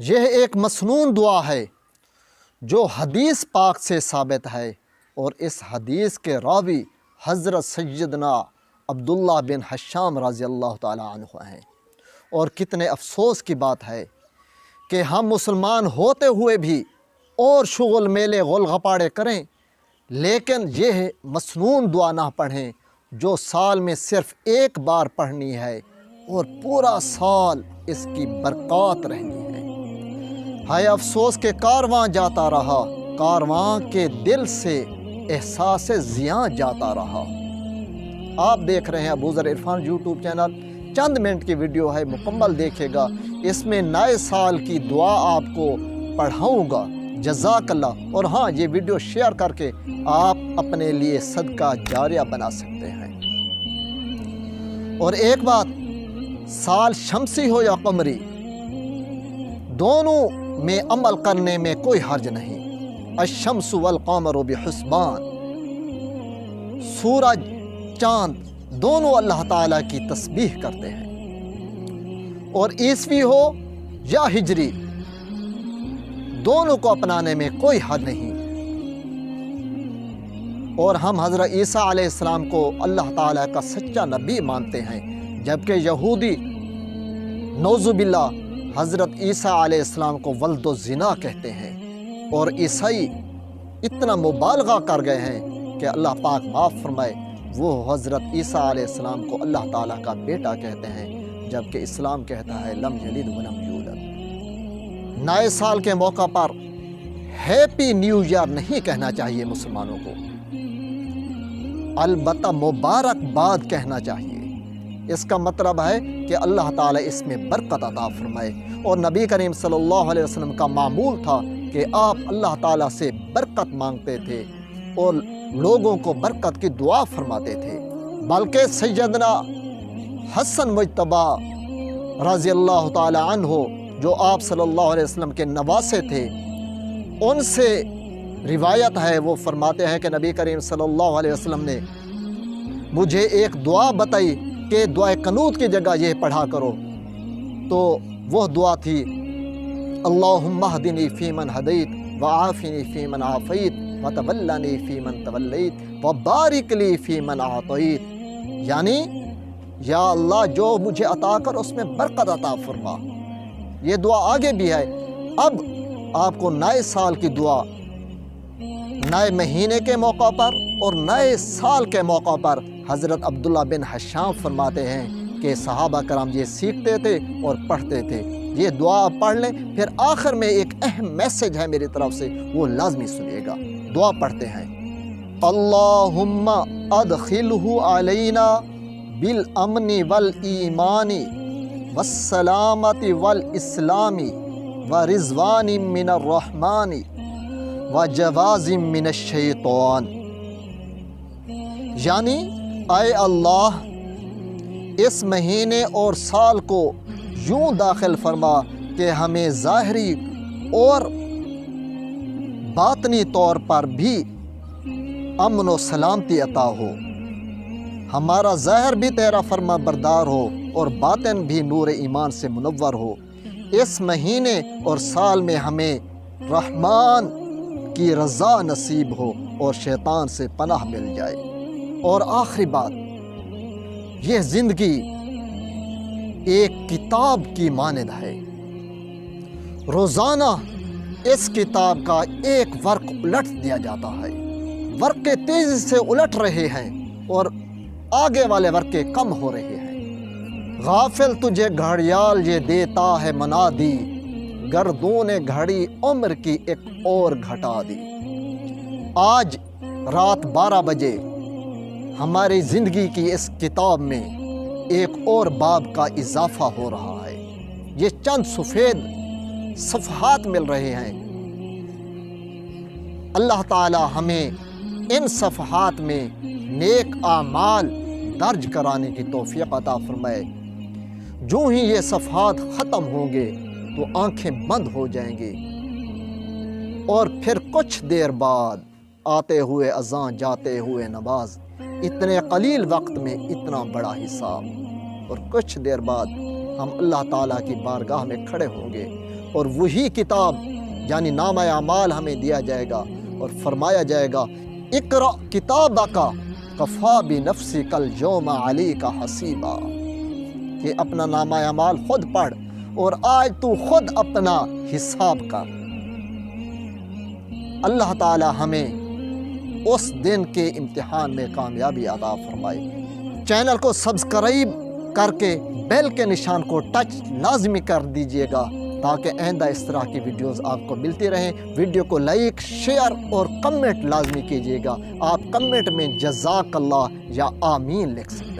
یہ ایک مسنون دعا ہے جو حدیث پاک سے ثابت ہے، اور اس حدیث کے راوی حضرت سیدنا عبداللہ بن حشام رضی اللہ تعالی عنہ ہیں۔ اور کتنے افسوس کی بات ہے کہ ہم مسلمان ہوتے ہوئے بھی اور شغل میلے غل غپاڑے کریں، لیکن یہ مسنون دعا نہ پڑھیں جو سال میں صرف ایک بار پڑھنی ہے اور پورا سال اس کی برکات رہنی ہے۔ ہائے افسوس کہ کارواں جاتا رہا، کارواں کے دل سے احساس زیاں جاتا رہا۔ آپ دیکھ رہے ہیں ابو ذر عرفان یوٹیوب چینل، چند منٹ کی ویڈیو ہے، مکمل دیکھے گا، اس میں نئے سال کی دعا آپ کو پڑھاؤں گا۔ جزاک اللہ۔ اور ہاں، یہ ویڈیو شیئر کر کے آپ اپنے لیے صدقہ جاریہ بنا سکتے ہیں۔ اور ایک بات، سال شمسی ہو یا قمری، دونوں میں عمل کرنے میں کوئی حرج نہیں۔ الشمس والقمر بحسبان، سورج چاند دونوں اللہ تعالیٰ کی تسبیح کرتے ہیں، اور عیسوی ہو یا ہجری، دونوں کو اپنانے میں کوئی حد نہیں۔ اور ہم حضرت عیسیٰ علیہ السلام کو اللہ تعالیٰ کا سچا نبی مانتے ہیں، جبکہ یہودی نعوذ باللہ حضرت عیسیٰ علیہ السلام کو ولد الزنا کہتے ہیں، اور عیسائی اتنا مبالغہ کر گئے ہیں کہ اللہ پاک معاف فرمائے، وہ حضرت عیسیٰ علیہ السلام کو اللہ تعالیٰ کا بیٹا کہتے ہیں، جبکہ اسلام کہتا ہے لم یلد ولم یولد۔ نئے سال کے موقع پر ہیپی نیو ایئر نہیں کہنا چاہیے مسلمانوں کو، البتہ مبارکباد کہنا چاہیے۔ اس کا مطلب ہے کہ اللہ تعالیٰ اس میں برکت عطا فرمائے، اور نبی کریم صلی اللہ علیہ وسلم کا معمول تھا کہ آپ اللہ تعالیٰ سے برکت مانگتے تھے اور لوگوں کو برکت کی دعا فرماتے تھے۔ بلکہ سیدنا حسن مجتبی رضی اللہ تعالی عنہ، جو آپ صلی اللہ علیہ وسلم کے نواسے تھے، ان سے روایت ہے، وہ فرماتے ہیں کہ نبی کریم صلی اللہ علیہ وسلم نے مجھے ایک دعا بتائی کہ دعائے قنوت کی جگہ یہ پڑھا کرو، تو وہ دعا تھی اللہم اہدنی فیمن ہدیت وعافنی فیمن عافیت وتولنی فیمن تولیت وبارک لی فیمن اعطیت، یعنی یا اللہ جو مجھے عطا کر اس میں برکت عطا فرما۔ یہ دعا آگے بھی ہے۔ اب آپ کو نئے سال کی دعا نئے مہینے کے موقع پر اور نئے سال کے موقع پر حضرت عبداللہ بن حشام فرماتے ہیں کہ صحابہ کرام یہ سیکھتے تھے اور پڑھتے تھے۔ یہ دعا آپ پڑھ لیں، پھر آخر میں ایک اہم میسج ہے میری طرف سے، وہ لازمی سنیے گا۔ دعا پڑھتے ہیں اللہم ادخلہ علینا بالامن والایمان والسلامت والاسلام ورضوان من الرحمن وجواز من الشیطان، یعنی اے اللہ اس مہینے اور سال کو یوں داخل فرما کہ ہمیں ظاہری اور باطنی طور پر بھی امن و سلامتی عطا ہو، ہمارا ظاہر بھی تیرا فرما بردار ہو اور باطن بھی نور ایمان سے منور ہو۔ اس مہینے اور سال میں ہمیں رحمان کی رضا نصیب ہو اور شیطان سے پناہ مل جائے۔ اور آخری بات، یہ زندگی ایک کتاب کی مانند ہے، روزانہ اس کتاب کا ایک ورق الٹ دیا جاتا ہے، ورقے تیزی سے الٹ رہے ہیں اور آگے والے ورقے کم ہو رہے ہیں۔ غافل تجھے گھڑیال یہ دیتا ہے منادی، گردون گھڑی عمر کی ایک اور گھٹا دی۔ آج رات 12 بجے ہماری زندگی کی اس کتاب میں ایک اور باب کا اضافہ ہو رہا ہے۔ یہ چند سفید صفحات مل رہے ہیں۔ اللہ تعالی ہمیں ان صفحات میں نیک اعمال درج کرانے کی توفیق عطا فرمائے۔ جو ہی یہ صفحات ختم ہوں گے تو آنکھیں بند ہو جائیں گی، اور پھر کچھ دیر بعد آتے ہوئے اذان جاتے ہوئے نماز، اتنے قلیل وقت میں اتنا بڑا حساب، اور کچھ دیر بعد ہم اللہ تعالیٰ کی بارگاہ میں کھڑے ہوں گے اور وہی کتاب یعنی نامہ اعمال ہمیں دیا جائے گا اور فرمایا جائے گا اقرأ کتابک کفی بنفسک الیوم علیک حسیبا، کہ اپنا نامہ اعمال خود پڑھ اور آج تو خود اپنا حساب کر۔ اللہ تعالی ہمیں اس دن کے امتحان میں کامیابی عطا فرمائے۔ چینل کو سبسکرائب کر کے بیل کے نشان کو ٹچ لازمی کر دیجئے گا تاکہ آئندہ اس طرح کی ویڈیوز آپ کو ملتی رہیں۔ ویڈیو کو لائک، شیئر اور کمنٹ لازمی کیجئے گا۔ آپ کمنٹ میں جزاک اللہ یا آمین لکھ سکتے ہیں۔